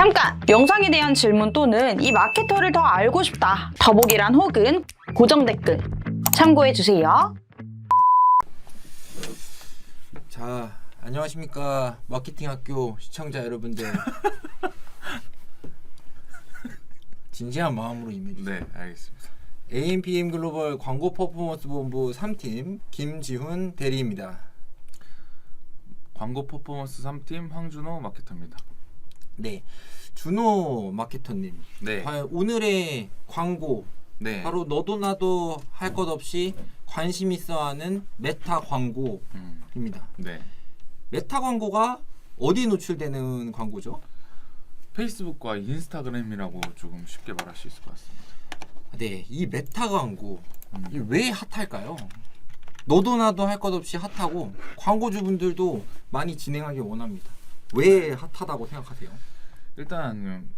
잠깐! 영상에 대한 질문 또는 이 마케터를 더 알고 싶다. 더보기란 혹은 고정 댓글 참고해주세요. 자, 안녕하십니까 마케팅학교 시청자 여러분들. 진지한 마음으로 임해주세요. 네, 알겠습니다. AMPM 글로벌 광고 퍼포먼스 본부 3팀 김지훈 대리입니다. 광고 퍼포먼스 3팀 황준호 마케터입니다. 네, 준호 마케터님. 네. 과연 오늘의 광고 네. 바로 너도 나도 할 것 없이 관심 있어하는 메타 광고입니다. 네. 메타 광고가 어디에 노출되는 광고죠? 페이스북과 인스타그램이라고 조금 쉽게 말할 수 있을 것 같습니다. 네, 이 메타 광고 이게 왜 핫할까요? 너도 나도 할 것 없이 핫하고 광고주분들도 많이 진행하기 원합니다. 왜 핫하다고 생각하세요? 일단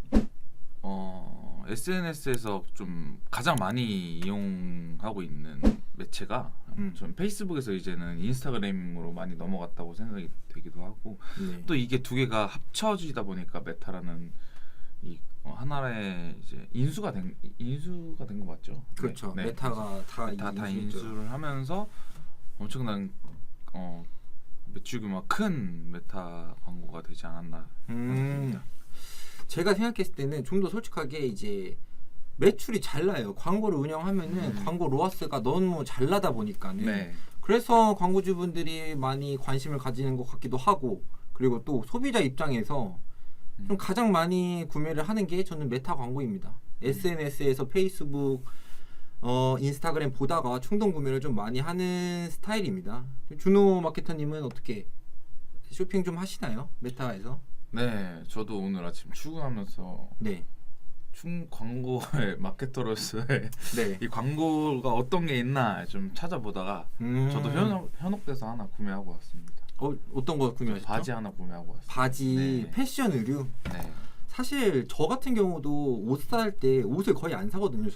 SNS에서 좀 가장 많이 이용하고 있는 매체가 전 페이스북에서 이제는 인스타그램으로 많이 넘어갔다고 생각이 되기도 하고 네. 또 이게 두 개가 합쳐지다 보니까 메타라는 이 하나의 이제 인수가 된 거 맞죠? 그렇죠. 네. 메타가 다 인수죠. 인수를 하면서 엄청난 매출 규모가 큰 메타 광고가 되지 않았나 생각합니다. 제가 생각했을 때는 좀 더 솔직하게 이제 매출이 잘 나요. 광고를 운영하면은 광고 로아스가 너무 잘 나다 보니까는 네. 그래서 광고주분들이 많이 관심을 가지는 것 같기도 하고, 그리고 또 소비자 입장에서 좀 가장 많이 구매를 하는 게 저는 메타 광고입니다. SNS에서 페이스북, 인스타그램 보다가 충동 구매를 좀 많이 하는 스타일입니다. 준호 마케터님은 어떻게 쇼핑 좀 하시나요? 메타에서? 네, 저도 오늘 아침 출근하면서 네. 광고의 마케터로서의 네. 이 광고가 어떤 게 있나 좀 찾아보다가 저도 현혹돼서 하나 구매하고 왔습니다. 어떤 거 구매하셨죠? 바지 하나 구매하고 왔어요. 바지, 네. 패션 의류. 네. 사실 저 같은 경우도 옷 살 때 옷을 거의 안 사거든요.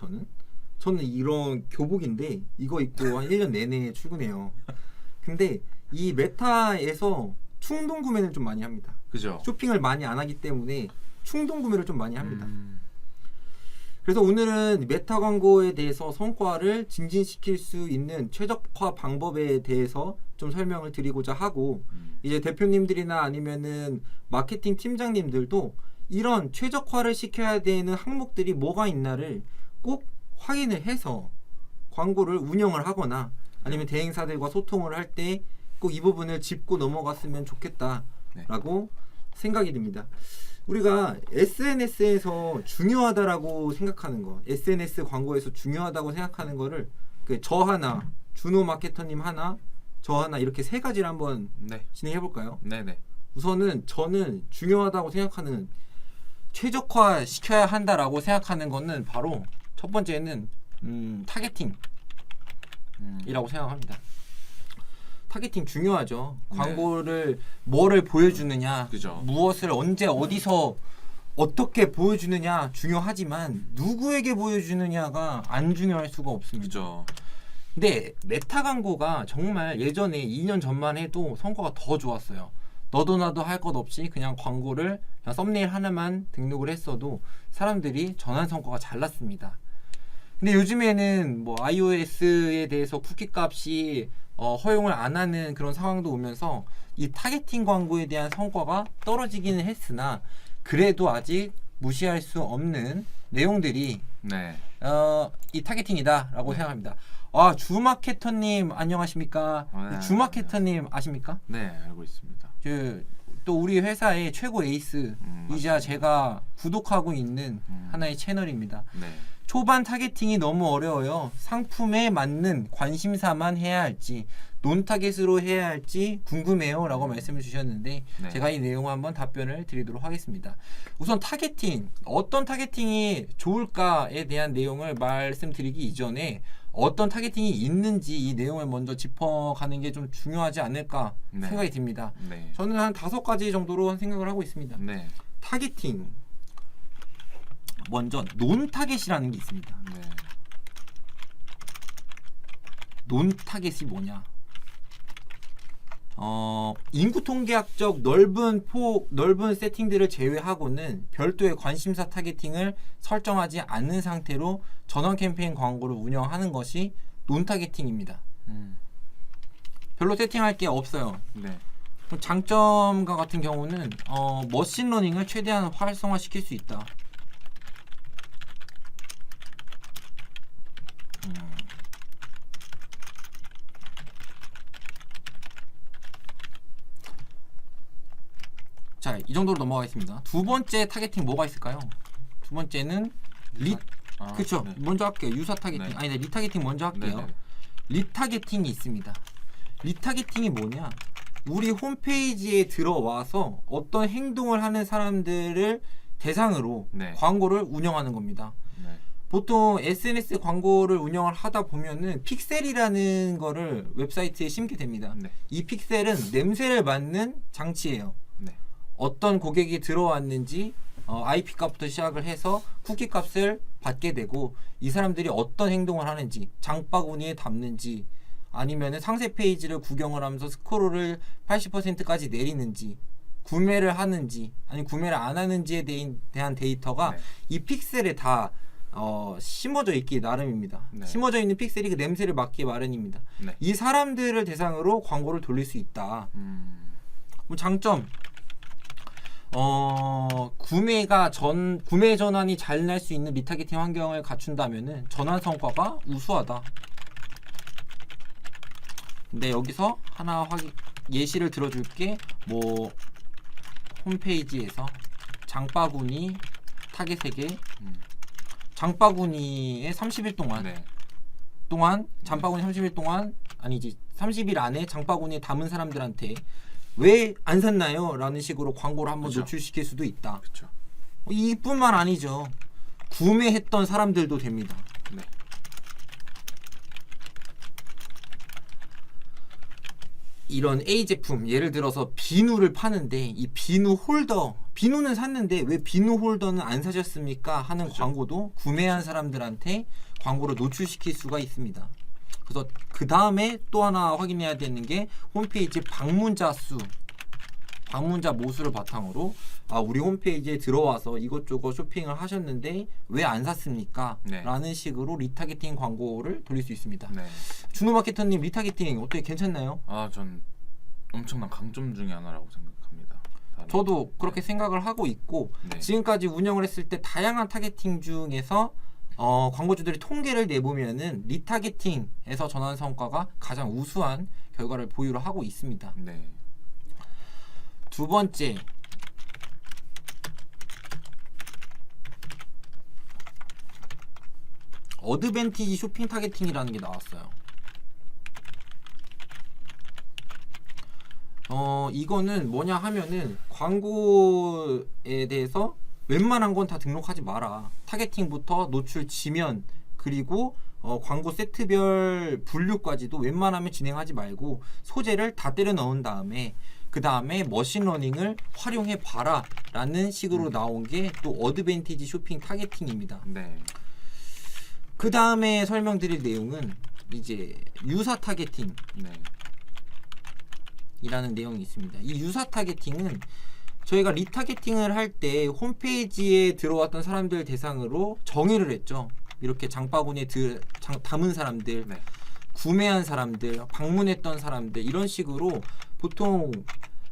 저는 이런 교복인데 이거 입고 한 1년 내내 출근해요. 근데 이 메타에서 충동 구매는 좀 많이 합니다. 그죠? 쇼핑을 많이 안 하기 때문에 충동 구매를 좀 많이 합니다. 그래서 오늘은 메타 광고에 대해서 성과를 증진시킬 수 있는 최적화 방법에 대해서 좀 설명을 드리고자 하고, 이제 대표님들이나 아니면은 마케팅 팀장님들도 이런 최적화를 시켜야 되는 항목들이 뭐가 있나를 꼭 확인을 해서 광고를 운영을 하거나 아니면 대행사들과 소통을 할 때 꼭 이 부분을 짚고 넘어갔으면 좋겠다라고 생각이 듭니다. 우리가 SNS에서 중요하다라고 생각하는 거, SNS 광고에서 중요하다고 생각하는 거를 저 하나, 준호 마케터님 하나, 저 하나 이렇게 세 가지를 한번 네. 진행해 볼까요? 네네. 우선은 저는 중요하다고 생각하는, 최적화 시켜야 한다라고 생각하는 거는 바로 첫 번째는 타겟팅이라고 생각합니다. 타겟팅 중요하죠. 네. 광고를 뭐를 보여주느냐, 그죠. 무엇을 언제 어디서 어떻게 보여주느냐 중요하지만 누구에게 보여주느냐가 안 중요할 수가 없습니다. 그죠. 근데 메타 광고가 정말 예전에 2년 전만 해도 성과가 더 좋았어요. 너도 나도 할 것 없이 그냥 광고를 그냥 썸네일 하나만 등록을 했어도 사람들이 전환 성과가 잘 났습니다. 근데 요즘에는 뭐 iOS에 대해서 쿠키 값이 허용을 안 하는 그런 상황도 오면서 이 타겟팅 광고에 대한 성과가 떨어지기는 했으나 그래도 아직 무시할 수 없는 내용들이 네. 이 타겟팅이다라고 생각합니다. 주마케터님 안녕하십니까? 네. 주마케터님 아십니까? 네, 알고 있습니다. 또 우리 회사의 최고 에이스 이자 제가 구독하고 있는 하나의 채널입니다. 네. 초반 타겟팅이 너무 어려워요. 상품에 맞는 관심사만 해야 할지 논 타겟으로 해야 할지 궁금해요 라고 말씀을 주셨는데 네. 제가 이 내용 한번 답변을 드리도록 하겠습니다. 우선 타겟팅, 어떤 타겟팅이 좋을까에 대한 내용을 말씀드리기 이전에 어떤 타겟팅이 있는지 이 내용을 먼저 짚어가는 게 좀 중요하지 않을까 네. 생각이 듭니다. 네. 저는 한 5가지 정도로 생각을 하고 있습니다. 네. 타겟팅, 먼저 논 타겟이라는 게 있습니다. 네. 논 타겟이 뭐냐? 인구 통계학적 넓은 세팅들을 제외하고는 별도의 관심사 타겟팅을 설정하지 않는 상태로 전원 캠페인 광고를 운영하는 것이 논 타겟팅입니다. 별로 세팅할 게 없어요. 네. 장점과 같은 경우는 머신러닝을 최대한 활성화시킬 수 있다. 자, 이 정도로 넘어가겠습니다. 두 번째 타겟팅 뭐가 있을까요? 두 번째는 그렇죠. 네. 먼저 할게요. 유사 타겟팅. 네. 아니, 네, 리타겟팅 먼저 할게요. 네네. 리타겟팅이 있습니다. 리타겟팅이 뭐냐? 우리 홈페이지에 들어와서 어떤 행동을 하는 사람들을 대상으로 네. 광고를 운영하는 겁니다. 네. 보통 SNS 광고를 운영을 하다 보면은 픽셀이라는 거를 웹사이트에 심게 됩니다. 네. 이 픽셀은 냄새를 맡는 장치예요. 네. 어떤 고객이 들어왔는지 IP 값부터 시작을 해서 쿠키 값을 받게 되고 이 사람들이 어떤 행동을 하는지 장바구니에 담는지 아니면 상세 페이지를 구경을 하면서 스크롤을 80%까지 내리는지 구매를 하는지 아니 구매를 안 하는지에 대한 데이터가 네. 이 픽셀에 다 심어져 있기 나름입니다. 네. 심어져 있는 픽셀이 그 냄새를 맡기 마련입니다. 네. 이 사람들을 대상으로 광고를 돌릴 수 있다. 뭐 장점 구매 전환이 잘 날 수 있는 리타겟팅 환경을 갖춘다면은 전환 성과가 우수하다. 근데 여기서 하나 예시를 들어줄게. 뭐 홈페이지에서 장바구니 타겟에게 장바구니에 30일 동안 장바구니 30일 동안 아니지 30일 안에 장바구니에 담은 사람들한테 왜 안 샀나요? 라는 식으로 광고를 한번 그쵸. 노출시킬 수도 있다. 그렇죠. 이뿐만 아니죠. 구매했던 사람들도 됩니다. 네. 이런 A 제품 예를 들어서 비누를 파는데 이 비누 홀더 비누는 샀는데 왜 비누 홀더는 안 사셨습니까? 하는 그쵸. 광고도 구매한 사람들한테 광고를 노출시킬 수가 있습니다. 그래서 그 다음에 또 하나 확인해야 되는 게 홈페이지 방문자 모수를 바탕으로 우리 홈페이지에 들어와서 이것저것 쇼핑을 하셨는데 왜 안 샀습니까? 네. 라는 식으로 리타겟팅 광고를 돌릴 수 있습니다. 네. 준호 마케터님 리타겟팅 어떻게 괜찮나요? 전 엄청난 강점 중에 하나라고 생각합니다. 저도 그렇게 생각을 하고 있고 네. 지금까지 운영을 했을 때 다양한 타겟팅 중에서 광고주들이 통계를 내보면은 리타겟팅에서 전환 성과가 가장 우수한 결과를 보유를 하고 있습니다. 네. 두 번째 어드밴티지 쇼핑 타겟팅이라는 게 나왔어요. 이거는 뭐냐 하면은 광고에 대해서 웬만한 건 다 등록하지 마라. 타겟팅부터 노출 지면 그리고 광고 세트별 분류까지도 웬만하면 진행하지 말고 소재를 다 때려 넣은 다음에 그 다음에 머신러닝을 활용해 봐라 라는 식으로 나온 게 또 어드밴티지 쇼핑 타겟팅입니다. 네. 그 다음에 설명드릴 내용은 이제 유사 타겟팅 네. 이라는 내용이 있습니다. 이 유사 타겟팅은 저희가 리타겟팅을 할 때 홈페이지에 들어왔던 사람들 대상으로 정의를 했죠. 이렇게 장바구니에 담은 사람들, 네. 구매한 사람들, 방문했던 사람들 이런 식으로 보통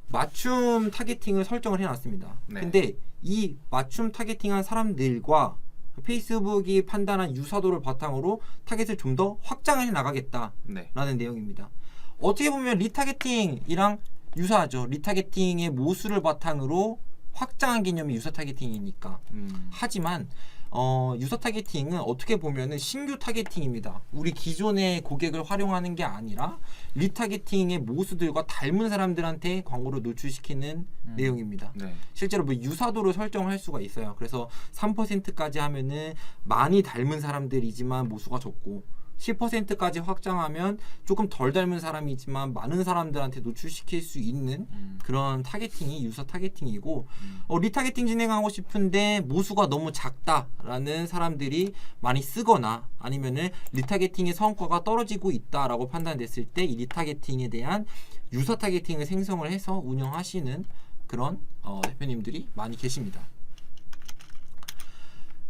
맞춤 타겟팅을 설정을 해놨습니다. 네. 근데 이 맞춤 타겟팅한 사람들과 페이스북이 판단한 유사도를 바탕으로 타겟을 좀 더 확장해 나가겠다라는 네. 내용입니다. 어떻게 보면 리타겟팅이랑 유사하죠. 리타겟팅의 모수를 바탕으로 확장한 개념이 유사 타겟팅이니까. 하지만 유사 타겟팅은 어떻게 보면은 신규 타겟팅입니다. 우리 기존의 고객을 활용하는 게 아니라 리타겟팅의 모수들과 닮은 사람들한테 광고를 노출시키는 내용입니다. 네. 실제로 뭐 유사도를 설정할 수가 있어요. 그래서 3%까지 하면은 많이 닮은 사람들이지만 모수가 적고 10%까지 확장하면 조금 덜 닮은 사람이지만 많은 사람들한테 노출시킬 수 있는 그런 타겟팅이 유사 타겟팅이고 리타겟팅 진행하고 싶은데 모수가 너무 작다라는 사람들이 많이 쓰거나 아니면은 리타겟팅의 성과가 떨어지고 있다라고 판단됐을 때 이 리타겟팅에 대한 유사 타겟팅을 생성을 해서 운영하시는 그런 대표님들이 많이 계십니다.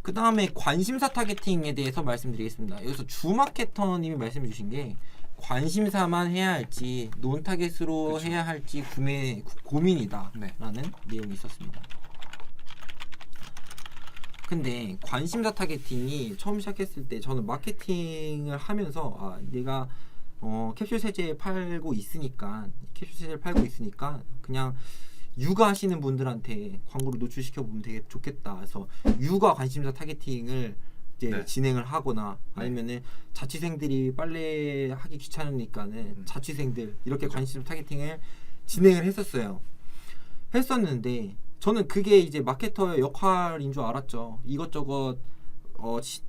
그 다음에 관심사 타겟팅에 대해서 말씀드리겠습니다. 여기서 주마케터님이 말씀해 주신 게 관심사만 해야 할지 논 타겟으로 그쵸. 해야 할지 고민이다 네. 라는 내용이 있었습니다. 근데 관심사 타겟팅이 처음 시작했을 때 저는 마케팅을 하면서 내가 캡슐 세제 팔고 있으니까 그냥 육아 하시는 분들한테 광고를 노출시켜 보면 되게 좋겠다. 그래서 육아 관심사 타겟팅을 이제 네. 진행을 하거나 아니면은 자취생들이 빨래 하기 귀찮으니까는 자취생들 이렇게 관심사 타겟팅을 진행을 했었는데 저는 그게 이제 마케터의 역할인 줄 알았죠. 이것저것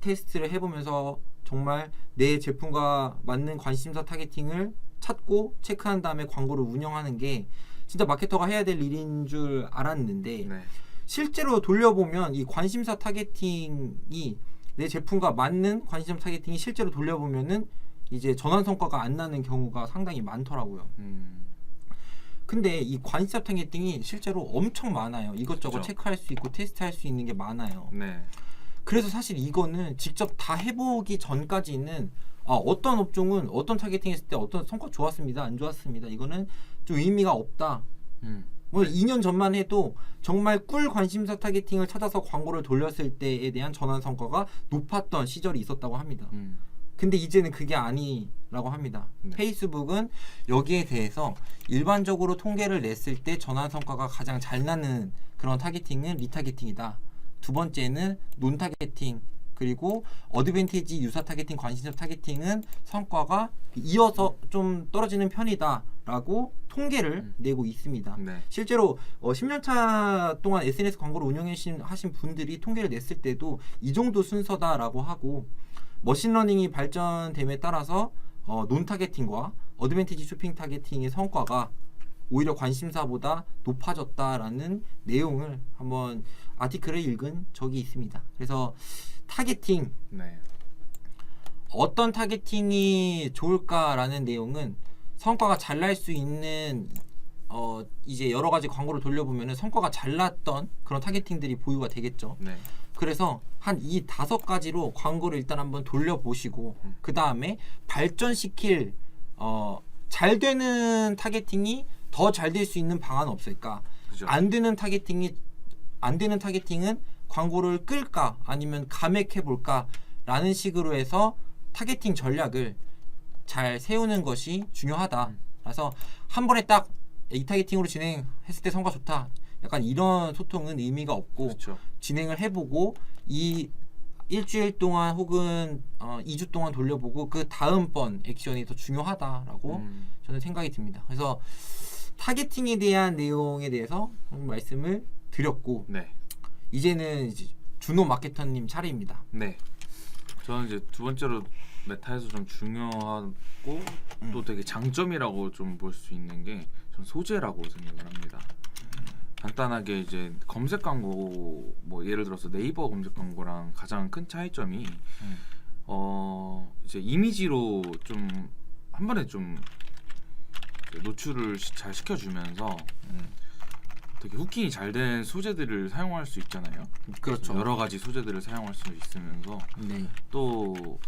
테스트를 해보면서 정말 내 제품과 맞는 관심사 타겟팅을 찾고 체크한 다음에 광고를 운영하는 게 진짜 마케터가 해야 될 일인 줄 알았는데 네. 실제로 돌려보면 이 관심사 타겟팅이 내 제품과 맞는 관심사 타겟팅이 실제로 돌려보면은 이제 전환 성과가 안 나는 경우가 상당히 많더라고요. 근데 이 관심사 타겟팅이 실제로 엄청 많아요. 이것저것 그쵸. 체크할 수 있고 테스트할 수 있는 게 많아요. 네. 그래서 사실 이거는 직접 다 해보기 전까지는 어떤 업종은 어떤 타겟팅 했을 때 어떤 성과 좋았습니다, 안 좋았습니다. 이거는 좀 의미가 없다. 뭐 2년 전만 해도 정말 꿀 관심사 타겟팅을 찾아서 광고를 돌렸을 때에 대한 전환 성과가 높았던 시절이 있었다고 합니다. 근데 이제는 그게 아니라고 합니다. 네. 페이스북은 여기에 대해서 일반적으로 통계를 냈을 때 전환 성과가 가장 잘 나는 그런 타겟팅은 리타겟팅이다. 두 번째는 논 타겟팅, 그리고 어드밴티지 유사 타겟팅, 관심사 타겟팅은 성과가 이어서 좀 떨어지는 편이다라고 통계를 내고 있습니다. 네. 실제로 10년차 동안 SNS 광고를 운영하신 분들이 통계를 냈을 때도 이 정도 순서다라고 하고 머신러닝이 발전됨에 따라서 논 타겟팅과 어드밴티지 쇼핑 타겟팅의 성과가 오히려 관심사보다 높아졌다라는 내용을 한번 아티클을 읽은 적이 있습니다. 그래서 타겟팅, 네. 어떤 타겟팅이 좋을까라는 내용은 성과가 잘 날 수 있는 이제 여러 가지 광고를 돌려보면은 성과가 잘 났던 그런 타겟팅들이 보유가 되겠죠. 네. 그래서 한 이 5가지로 광고를 일단 한번 돌려보시고 그 다음에 발전시킬 잘 되는 타겟팅이 더 잘 될 수 있는 방안 없을까? 그죠. 안 되는 타겟팅은 광고를 끌까 아니면 감액해 볼까 라는 식으로 해서 타겟팅 전략을 잘 세우는 것이 중요하다. 그래서 한 번에 딱 이 타겟팅으로 진행했을 때 성과 좋다. 약간 이런 소통은 의미가 없고 그렇죠. 진행을 해보고 이 일주일 동안 혹은 2주 동안 돌려보고 그 다음번 액션이 더 중요하다라고 저는 생각이 듭니다. 그래서 타겟팅에 대한 내용에 대해서 말씀을 드렸고 네. 이제는 이제 준호 마케터님 차례입니다. 네. 저는 이제 두 번째로 메타에서 좀 중요하고 또 되게 장점이라고 좀 볼 수 있는 게 전 소재라고 생각을 합니다. 간단하게 이제 검색 광고 뭐 예를 들어서 네이버 검색 광고랑 가장 큰 차이점이 이제 이미지로 좀 한 번에 좀 노출을 잘 시켜주면서 되게 후킹이 잘 된 소재들을 사용할 수 있잖아요. 그렇죠. 여러 가지 소재들을 사용할 수 있으면서 네. 또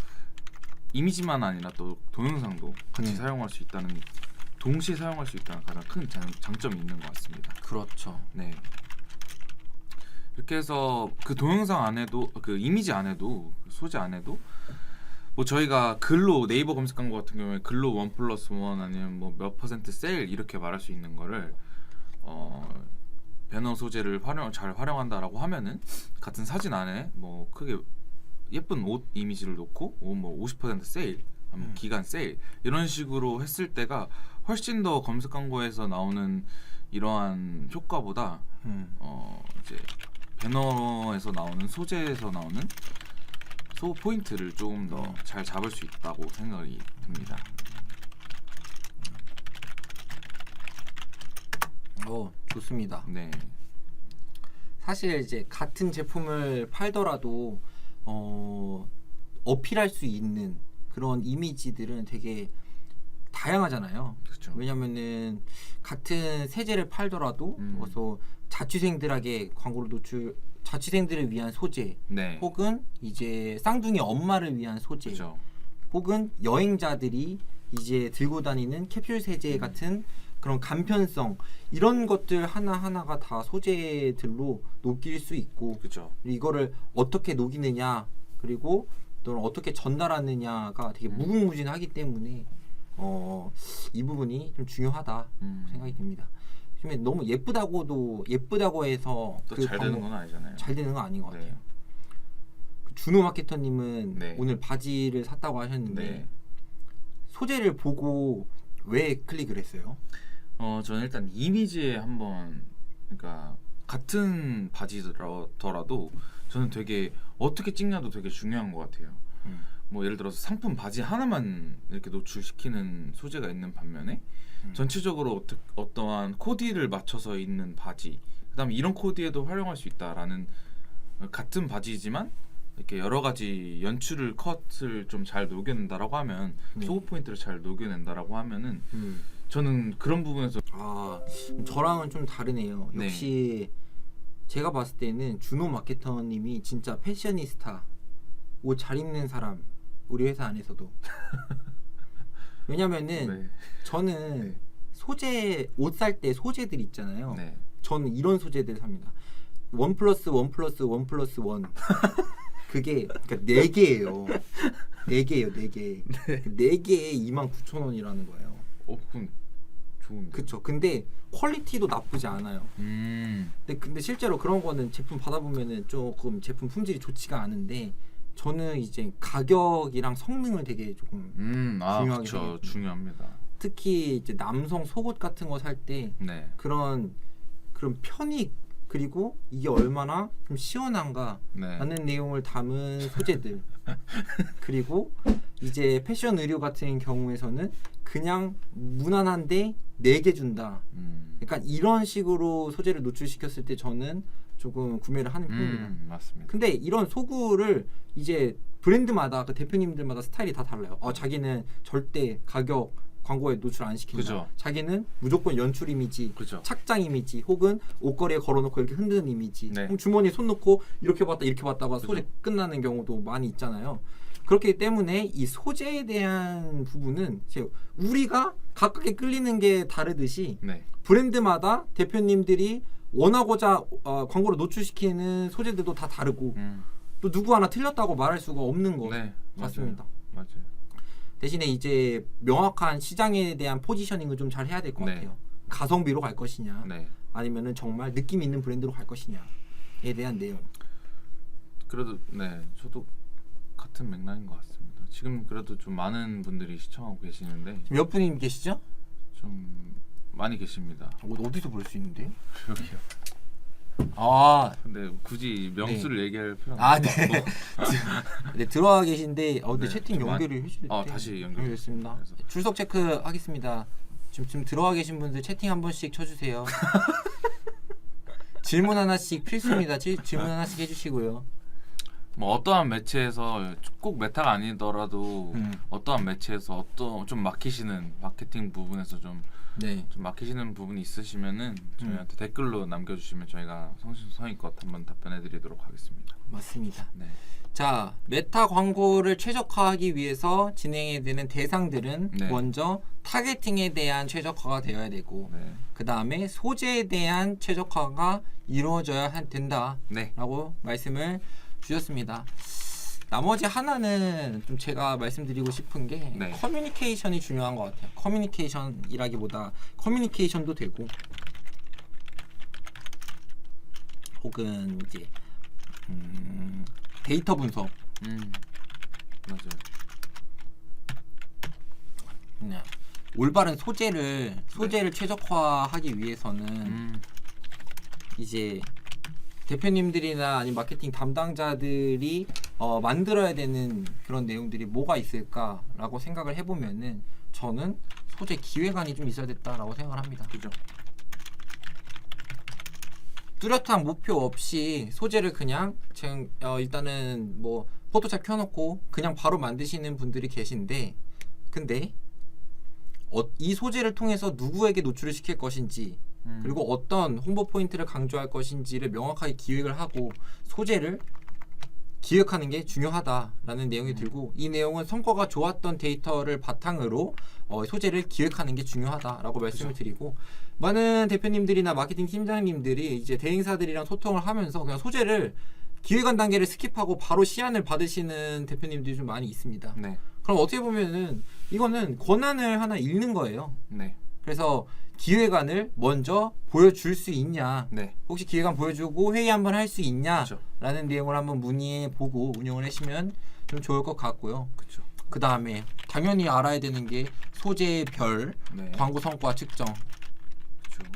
이미지만 아니라 또 동영상도 같이 사용할 수 있다는, 동시에 사용할 수 있다는 가장 큰 장점이 있는 것 같습니다. 그렇죠. 네. 이렇게 해서 그 동영상 안에도 그 이미지 안에도 그 소재 안에도 뭐 저희가 글로 네이버 검색 광고 같은 경우에 글로 1+1 아니면 뭐 몇 % 세일 이렇게 말할 수 있는 거를 배너 소재를 잘 활용한다라고 하면은 같은 사진 안에 뭐 크게 예쁜 옷 이미지를 놓고 뭐 50% 세일, 기간 세일 이런 식으로 했을 때가 훨씬 더 검색 광고에서 나오는 이러한 효과보다 이제 배너에서 나오는 소재에서 나오는 소 포인트를 조금 더 잘 잡을 수 있다고 생각이 듭니다. 좋습니다. 네. 사실 이제 같은 제품을 팔더라도 어필할 수 있는 그런 이미지들은 되게 다양하잖아요. 그렇죠. 왜냐면은 같은 세제를 팔더라도 그래서 자취생들에게 광고를 자취생들을 위한 소재, 네. 혹은 이제 쌍둥이 엄마를 위한 소재, 그렇죠. 혹은 여행자들이 이제 들고 다니는 캡슐 세제 같은 그런 간편성, 이런 것들 하나하나가 다 소재들로 녹일 수 있고, 그렇죠. 이거를 어떻게 녹이느냐, 그리고 또는 어떻게 전달하느냐가 되게 무궁무진하기 때문에 이 부분이 좀 중요하다 생각이 듭니다. 요즘에 너무 예쁘다고 해서 또 잘 되는 건 아니잖아요. 잘 되는 건 아닌 것 네. 같아요. 그 준호 마케터님은 네. 오늘 바지를 샀다고 하셨는데 네. 소재를 보고 왜 클릭을 했어요? 저는 일단 이미지에 한번, 그러니까 같은 바지더라도 저는 되게 어떻게 찍냐도 되게 중요한 것 같아요. 뭐 예를 들어서 상품 바지 하나만 이렇게 노출시키는 소재가 있는 반면에 전체적으로 어떠한 코디를 맞춰서 입는 바지, 그다음에 이런 코디에도 활용할 수 있다라는, 같은 바지지만 이렇게 여러 가지 연출을 컷을 좀 잘 녹여낸다라고 하면, 소고 포인트를 잘 녹여낸다라고 하면은 저는 그런 부분에서 저랑은 좀 다르네요. 네. 역시 제가 봤을 때는 준호 마케터님이 진짜 패셔니스타, 옷 잘 입는 사람, 우리 회사 안에서도. 왜냐면은 네. 저는 소재, 옷 살 때 소재들 있잖아요. 네. 저는 이런 소재들 삽니다. 1+1+1+1 그게 그러니까 4개예요. 4개예요, 4개. 4개에 29,000원이라는 거예요. 그럼 좋은데. 그쵸. 근데 퀄리티도 나쁘지 않아요. 근데 실제로 그런 거는 제품 받아보면은 조금 제품 품질이 좋지가 않은데, 저는 이제 가격이랑 성능을 되게 조금 중요하게 그렇죠. 생각해요. 중요합니다. 특히 이제 남성 속옷 같은 거 살 때 네. 그런 편익, 그리고 이게 얼마나 좀 시원한가 네. 라는 내용을 담은 소재들. 그리고 이제 패션 의류 같은 경우에서는 그냥 무난한데 4개 준다. 그러니까 이런 식으로 소재를 노출시켰을 때 저는 조금 구매를 하는 편입니다. 맞습니다. 근데 이런 소구를 이제 브랜드마다, 그 대표님들마다 스타일이 다 달라요. 자기는 절대 가격 광고에 노출 안 시킨다. 그죠. 자기는 무조건 연출 이미지, 그죠. 착장 이미지, 혹은 옷걸이에 걸어놓고 이렇게 흔드는 이미지, 네. 그럼 주머니에 손 넣고 이렇게 봤다가 그죠. 소재 끝나는 경우도 많이 있잖아요. 그렇기 때문에 이 소재에 대한 부분은 우리가 각각에 끌리는 게 다르듯이 네. 브랜드마다 대표님들이 원하고자 광고를 노출시키는 소재들도 다 다르고, 또 누구 하나 틀렸다고 말할 수가 없는 것 네. 같습니다. 맞아요. 대신에 이제 명확한 시장에 대한 포지셔닝을 좀 잘 해야 될 것 네. 같아요. 가성비로 갈 것이냐, 네. 아니면은 정말 느낌 있는 브랜드로 갈 것이냐에 대한 내용. 그래도 네, 저도 같은 맥락인 것 같습니다. 지금 그래도 좀 많은 분들이 시청하고 계시는데 지금 몇 분이 계시죠? 좀 많이 계십니다. 어디서 볼 수 있는데? 여기요. 근데 근데 굳이 명수를 얘기할 필요는 네. 네, 들어와 계신데 근데 네, 채팅 좀 연결이 해주실 때 다시 연결됐습니다. 연결됐습니다. 출석 체크 하겠습니다. 지금 들어와 계신 분들 채팅 한 번씩 쳐주세요. 질문 하나씩 필수입니다. 질문 하나씩 해주시고요. 뭐 어떠한 매체에서 꼭 메타가 아니더라도 어떠한 매체에서 좀 막히시는 마케팅 부분에서 좀 막히시는 부분이 있으시면은 저희한테 댓글로 남겨주시면 저희가 성심성의껏 한번 답변해드리도록 하겠습니다. 맞습니다. 네. 자, 메타 광고를 최적화하기 위해서 진행해야 되는 대상들은 네. 먼저 타겟팅에 대한 최적화가 되어야 되고, 네. 그 다음에 소재에 대한 최적화가 이루어져야 된다라고 네. 말씀을 주셨습니다. 나머지 하나는 좀 제가 말씀드리고 싶은 게 네. 커뮤니케이션이 중요한 것 같아요. 커뮤니케이션이라기보다 커뮤니케이션도 되고, 혹은 이제 데이터 분석, 맞아요. 그냥 올바른 소재를 최적화하기 위해서는 이제 대표님들이나 아니면 마케팅 담당자들이 만들어야 되는 그런 내용들이 뭐가 있을까라고 생각을 해보면은 저는 소재 기획안이 좀 있어야 됐다라고 생각을 합니다. 그죠. 뚜렷한 목표 없이 소재를 그냥 일단은 뭐 포토샵 켜놓고 그냥 바로 만드시는 분들이 계신데, 근데 이 소재를 통해서 누구에게 노출을 시킬 것인지 그리고 어떤 홍보 포인트를 강조할 것인지를 명확하게 기획을 하고 소재를 기획하는 게 중요하다라는 내용이 들고, 이 내용은 성과가 좋았던 데이터를 바탕으로 소재를 기획하는 게 중요하다라고 말씀을 드리고, 많은 대표님들이나 마케팅 팀장님들이 이제 대행사들이랑 소통을 하면서 그냥 소재를 기획안 단계를 스킵하고 바로 시안을 받으시는 대표님들이 좀 많이 있습니다. 네. 그럼 어떻게 보면은 이거는 권한을 하나 잃는 거예요. 네. 그래서 기획안을 먼저 보여줄 수 있냐, 네. 혹시 기획안 보여주고 회의 한번 할 수 있냐라는 그렇죠. 내용을 한번 문의해 보고 운영을 하시면 좀 좋을 것 같고요. 그렇죠. 그 다음에 당연히 알아야 되는 게 소재별 네. 광고 성과 측정. 그렇죠.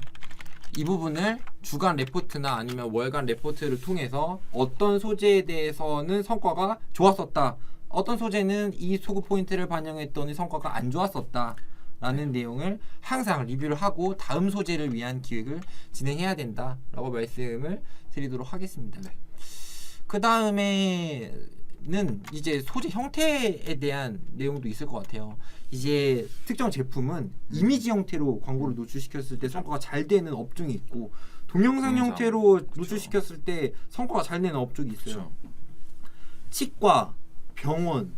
이 부분을 주간 레포트나 아니면 월간 레포트를 통해서 어떤 소재에 대해서는 성과가 좋았었다, 어떤 소재는 이 소구 포인트를 반영했더니 성과가 안 좋았었다 라는 내용을 항상 리뷰를 하고 다음 소재를 위한 기획을 진행해야 된다라고 말씀을 드리도록 하겠습니다. 네. 그 다음에는 이제 소재 형태에 대한 내용도 있을 것 같아요. 이제 특정 제품은 이미지 형태로 광고를 노출시켰을 때 성과가 잘 되는 업종이 있고, 동영상 형태로 노출시켰을 때 성과가 잘 되는 업종이 있어요. 그쵸. 치과, 병원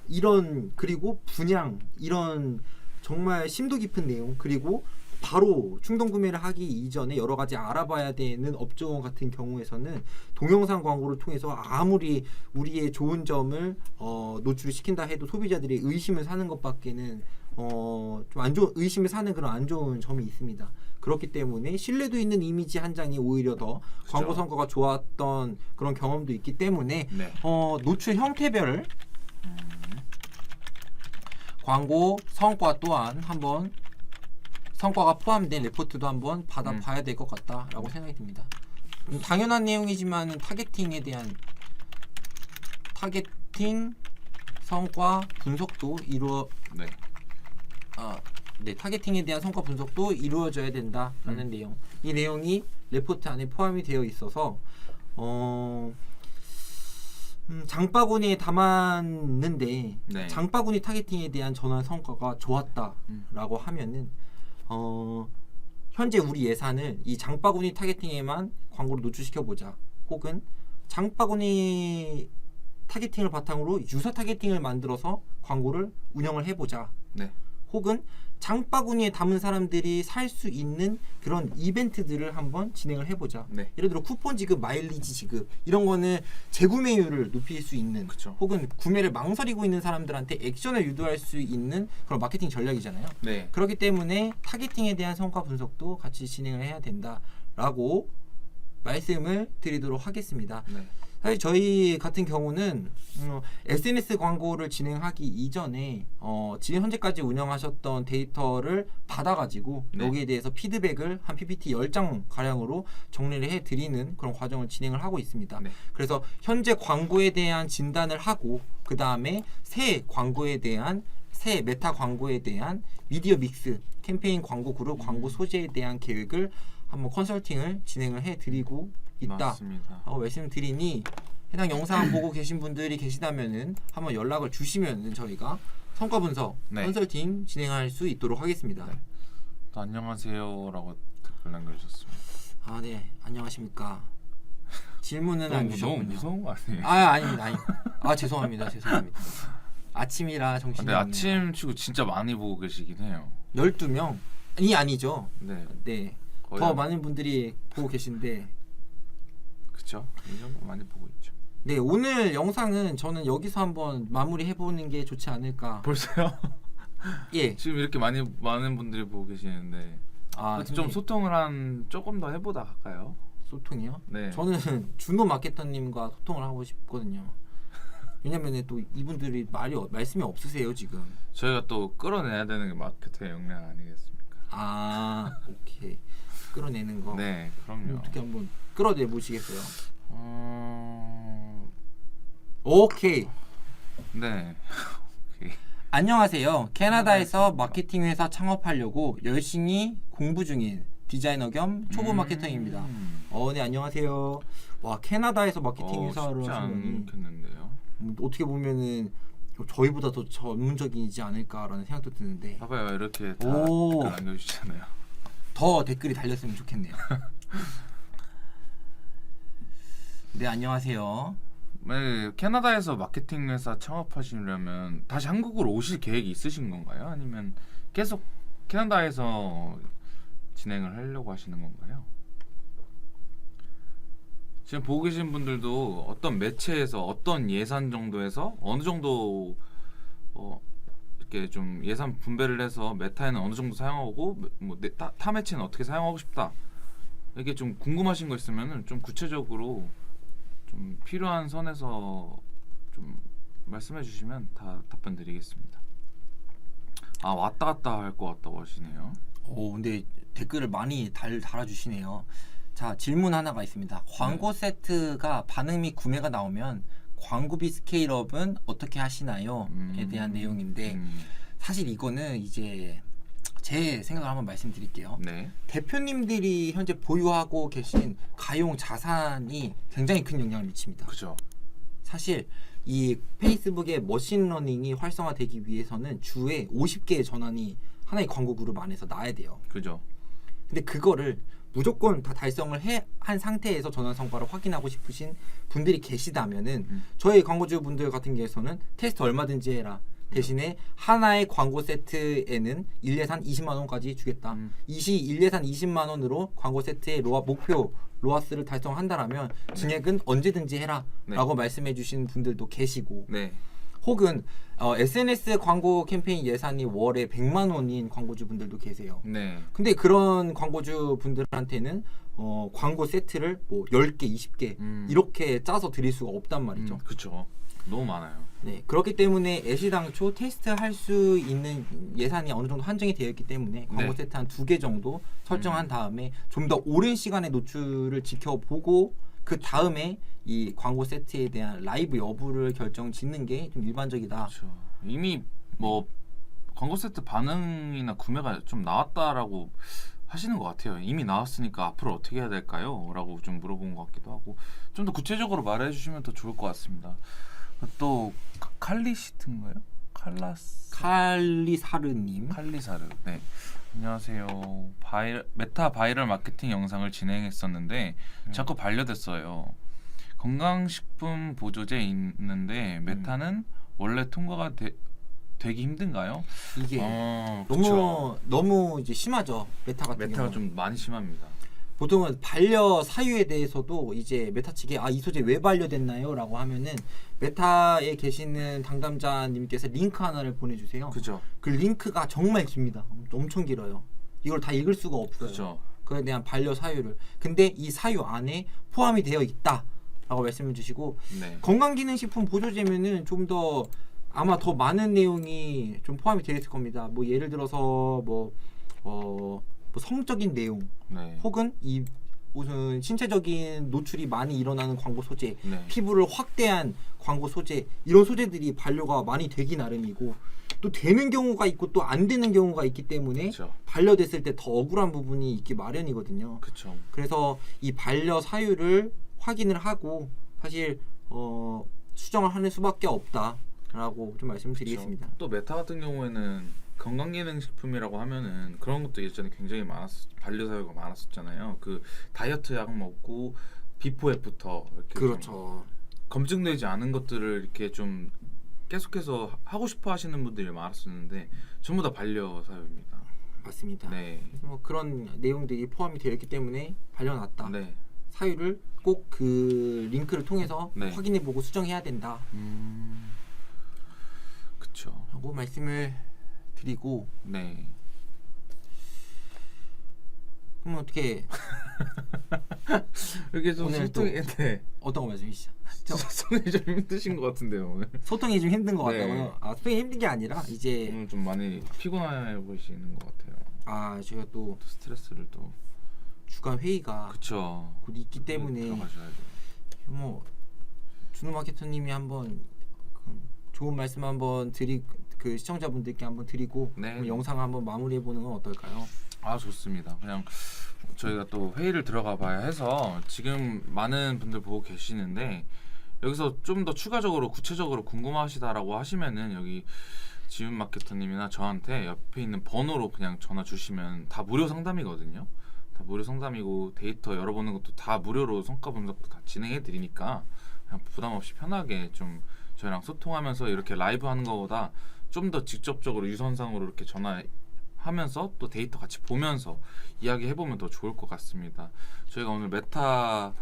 이런, 그리고 분양, 이런 정말 심도 깊은 내용, 그리고 바로 충동 구매를 하기 이전에 여러 가지 알아봐야 되는 업종 같은 경우에서는 동영상 광고를 통해서 아무리 우리의 좋은 점을 노출을 시킨다 해도 소비자들이 의심을 사는 것밖에는 좀 안 좋은, 의심을 사는 그런 안 좋은 점이 있습니다. 그렇기 때문에 신뢰도 있는 이미지 한 장이 오히려 더 그쵸. 광고 성과가 좋았던 그런 경험도 있기 때문에 네. 노출 형태별 광고 성과 또한 한번 성과가 포함된 레포트도 한번 받아봐야 될 것 같다라고 생각이 듭니다. 당연한 내용이지만 타겟팅에 대한 타겟팅 성과 분석도 타겟팅에 대한 성과 분석도 이루어져야 된다라는 내용. 이 내용이 레포트 안에 포함이 되어 있어서 장바구니에 담았는데 네. 장바구니 타겟팅에 대한 전환 성과가 좋았다라고 하면은 현재 우리 예산을 이 장바구니 타겟팅에만 광고를 노출시켜 보자, 혹은 장바구니 타겟팅을 바탕으로 유사 타겟팅을 만들어서 광고를 운영을 해보자, 네. 혹은 장바구니에 담은 사람들이 살 수 있는 그런 이벤트들을 한번 진행을 해보자. 네. 예를 들어 쿠폰 지급, 마일리지 지급, 이런 거는 재구매율을 높일 수 있는, 그쵸. 혹은 구매를 망설이고 있는 사람들한테 액션을 유도할 수 있는 그런 마케팅 전략이잖아요. 네. 그렇기 때문에 타겟팅에 대한 성과 분석도 같이 진행을 해야 된다라고 말씀을 드리도록 하겠습니다. 네. 사실 저희 같은 경우는 SNS 광고를 진행하기 이전에 지금 현재까지 운영하셨던 데이터를 받아가지고 네. 여기에 대해서 피드백을 한 PPT 10장 가량으로 정리를 해드리는 그런 과정을 진행을 하고 있습니다. 네. 그래서 현재 광고에 대한 진단을 하고, 그 다음에 새 메타 광고에 대한 미디어 믹스, 캠페인 광고 그룹, 광고 소재에 대한 계획을 한번 컨설팅을 진행을 해드리고 있다 맞습니다. 라고 말씀드리니, 해당 영상 보고 계신 분들이 계시다면은 한번 연락을 주시면은 저희가 성과 분석 네. 컨설팅 진행할 수 있도록 하겠습니다. 네. 또 안녕하세요라고 댓글 남겨주셨습니다. 아, 네, 안녕하십니까. 질문은 안 너무 주셨군요. 무서운 거 아니에요? 아닙니다. 죄송합니다. 아침이라 정신이 근데 없네요. 아침 치고 진짜 많이 보고 계시긴 해요. 12명이 아니죠. 네. 네, 거의 더 한- 많은 분들이 보고 계신데, 그쵸? 이 정도 많이 보고 있죠. 네, 오늘 영상은 저는 여기서 한번 마무리해보는 게 좋지 않을까. 벌써요? 예. 지금 이렇게 많은 분들이 보고 계시는데 좀 근데 소통을 조금 더 해보다 갈까요? 소통이요? 네. 저는 준호 마케터님과 소통을 하고 싶거든요. 왜냐면 또 이분들이 말씀이 없으세요 지금. 저희가 또 끌어내야 되는 게 마케터의 역량 아니겠습니까? 아, 오케이. 끌어내는 거. 네, 그럼요. 어떻게 한번 끌어내 보시겠어요? 오케이. 네. 오케이. 안녕하세요. 캐나다에서 마케팅 회사 창업하려고 열심히 공부 중인 디자이너 겸 초보 마케터입니다. 네, 안녕하세요. 와, 캐나다에서 마케팅 회사를 쉽지 하신 거니 않겠는데요. 어떻게 보면은 저희보다 더 전문적이지 않을까라는 생각도 드는데 봐봐요, 이렇게 다 오. 댓글 남겨주시잖아요. 더 댓글이 달렸으면 좋겠네요. 네, 안녕하세요. 네, 캐나다에서 마케팅 회사 창업하시려면 다시 한국으로 오실 계획이 있으신 건가요? 아니면 계속 캐나다에서 진행을 하려고 하시는 건가요? 지금 보고 계신 분들도 어떤 매체에서 어떤 예산 정도에서 어느 정도 이렇게 좀 예산 분배를 해서 메타에는 어느 정도 사용하고 타 매체는 어떻게 사용하고 싶다, 이게 좀 궁금하신 거 있으면은 좀 구체적으로 좀 필요한 선에서 좀 말씀해 주시면 다 답변 드리겠습니다. 아, 왔다 갔다 할 것 같다고 하시네요. 근데 댓글을 많이 달아주시네요. 자, 질문 하나가 있습니다. 광고 세트가 반응 및 구매가 나오면 광고비 스케일업은 어떻게 하시나요?에 대한 내용인데 사실 이거는 이제 제 생각을 한번 말씀드릴게요. 네. 대표님들이 현재 보유하고 계신 가용 자산이 굉장히 큰 영향을 미칩니다. 그죠. 사실 이 페이스북의 머신러닝이 활성화되기 위해서는 주에 50개의 전환이 하나의 광고 그룹 안에서 나야 돼요. 그죠. 근데 그거를 무조건 다 달성을 한 상태에서 전환 성과를 확인하고 싶으신 분들이 계시다면은 저희 광고주 분들 같은 경우에는 테스트 얼마든지 해라. 대신에 하나의 광고 세트에는 1예산 20만 원까지 주겠다. 이 시 1예산 20만 원으로 광고 세트의 목표 로아스를 달성한다라면 증액은 언제든지 해라 라고 말씀해 주신 분들도 계시고 네. 혹은 SNS 광고 캠페인 예산이 월에 100만 원인 광고주 분들도 계세요. 네. 근데 그런 광고주 분들한테는 광고 세트를 뭐 10개, 20개 이렇게 짜서 드릴 수가 없단 말이죠. 그렇죠. 너무 많아요. 네, 그렇기 때문에 애시당초 테스트할 수 있는 예산이 어느 정도 한정이 되어 있기 때문에 광고 세트 한 2개 정도 설정한 다음에 좀 더 오랜 시간의 노출을 지켜보고 그 다음에 이 광고 세트에 대한 라이브 여부를 결정 짓는 게 좀 일반적이다. 그렇죠. 이미 뭐 광고 세트 반응이나 구매가 좀 나왔다라고 하시는 것 같아요. 이미 나왔으니까 앞으로 어떻게 해야 될까요? 라고 좀 물어본 것 같기도 하고 좀 더 구체적으로 말해주시면 더 좋을 것 같습니다. 또 칼리시트인가요? 칼리사르님. 칼리사르. 네. 안녕하세요. 메타 바이럴 마케팅 영상을 진행했었는데 자꾸 반려됐어요. 건강식품 보조제 있는데 메타는 원래 통과가 되기 힘든가요? 이게 그쵸. 너무 이제 심하죠. 메타 같은 메타가 경우는. 좀 많이 심합니다. 보통은 반려 사유에 대해서도 이제 메타 측에 이 소재 왜 반려됐나요? 라고 하면은 메타에 계시는 당담자님께서 링크 하나를 보내주세요. 그죠. 그 링크가 정말 깁니다. 엄청 길어요. 이걸 다 읽을 수가 없어요. 그죠. 그에 대한 반려 사유를. 근데 이 사유 안에 포함이 되어 있다 라고 말씀해 주시고 네. 건강기능식품 보조제면은 좀 더 아마 더 많은 내용이 좀 포함이 되어 있을 겁니다. 뭐 예를 들어서 뭐 성적인 내용 네. 혹은 이 무슨 신체적인 노출이 많이 일어나는 광고 소재, 네. 피부를 확대한 광고 소재, 이런 소재들이 반려가 많이 되기 나름이고 또 되는 경우가 있고 또 안 되는 경우가 있기 때문에 그쵸. 반려됐을 때 더 억울한 부분이 있기 마련이거든요. 그렇죠. 그래서 이 반려 사유를 확인을 하고 사실 수정을 하는 수밖에 없다라고 좀 말씀드리겠습니다. 또 메타 같은 경우에는 건강기능식품이라고 하면은 그런 것도 예전에 굉장히 반려 사유가 많았었잖아요. 그 다이어트 약 먹고 비포 애프터 이렇게 그렇죠. 검증되지 않은 것들을 이렇게 좀 계속해서 하고 싶어 하시는 분들이 많았었는데 전부 다 반려 사유입니다. 맞습니다. 네. 그래서 그런 내용들이 포함이 되어 있기 때문에 반려놨다. 네. 사유를 꼭 그 링크를 통해서 네. 확인해보고 수정해야 된다. 그렇죠. 라고 말씀을 드리고 네. 그럼 어떻게 이렇게 좀 오늘 소통이 네. 어떤 거 말씀이시죠? 소통이 좀 힘드신 것 같은데요 오늘. 소통이 좀 힘든 것 네. 같다고요? 소통이 힘든 게 아니라 이제 오늘 좀 많이 피곤해 보이시는 것 같아요. 제가 또 스트레스를 또 주간 회의가 그쵸. 곧 있기 때문에 들어가셔야 돼요. 뭐 준호 마케터님이 한번 좋은 말씀 한번 그 시청자분들께 한번 드리고 네. 한번 영상 한번 마무리해 보는 건 어떨까요? 아 좋습니다. 그냥 저희가 또 회의를 들어가 봐야 해서 지금 많은 분들 보고 계시는데 여기서 좀 더 추가적으로 구체적으로 궁금하시다라고 하시면은 여기 지훈 마케터님이나 저한테 옆에 있는 번호로 그냥 전화 주시면 다 무료 상담이거든요. 다 무료 상담이고 데이터 열어보는 것도 다 무료로 성과 분석도 다 진행해 드리니까 그냥 부담 없이 편하게 좀 저희랑 소통하면서 이렇게 라이브 하는 것보다 좀 더 직접적으로 유선상으로 이렇게 전화하면서 또 데이터 같이 보면서 이야기해 보면 더 좋을 것 같습니다. 저희가 오늘 메타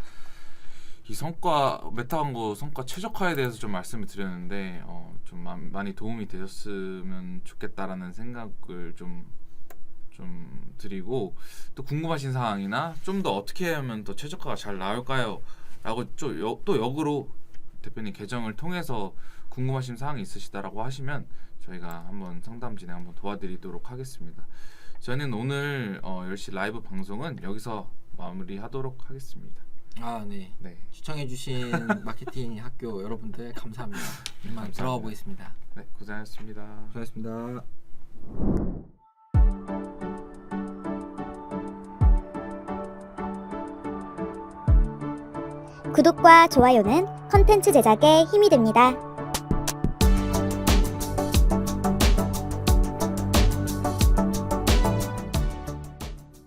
광고 성과 최적화에 대해서 좀 말씀을 드렸는데 좀 많이 도움이 되셨으면 좋겠다라는 생각을 좀 드리고 또 궁금하신 사항이나 좀 더 어떻게 하면 더 최적화가 잘 나올까요? 라고 또 역으로 대표님 계정을 통해서 궁금하신 사항이 있으시다라고 하시면 저희가 한번 상담 진행 한번 도와드리도록 하겠습니다. 저는 오늘 10시 라이브 방송은 여기서 마무리하도록 하겠습니다. 아, 네. 네. 시청해주신 마케팅 학교 여러분들 감사합니다. 이만 들어가 보겠습니다. 네, 고생하셨습니다. 고생하셨습니다. 구독과 좋아요는 컨텐츠 제작에 힘이 됩니다.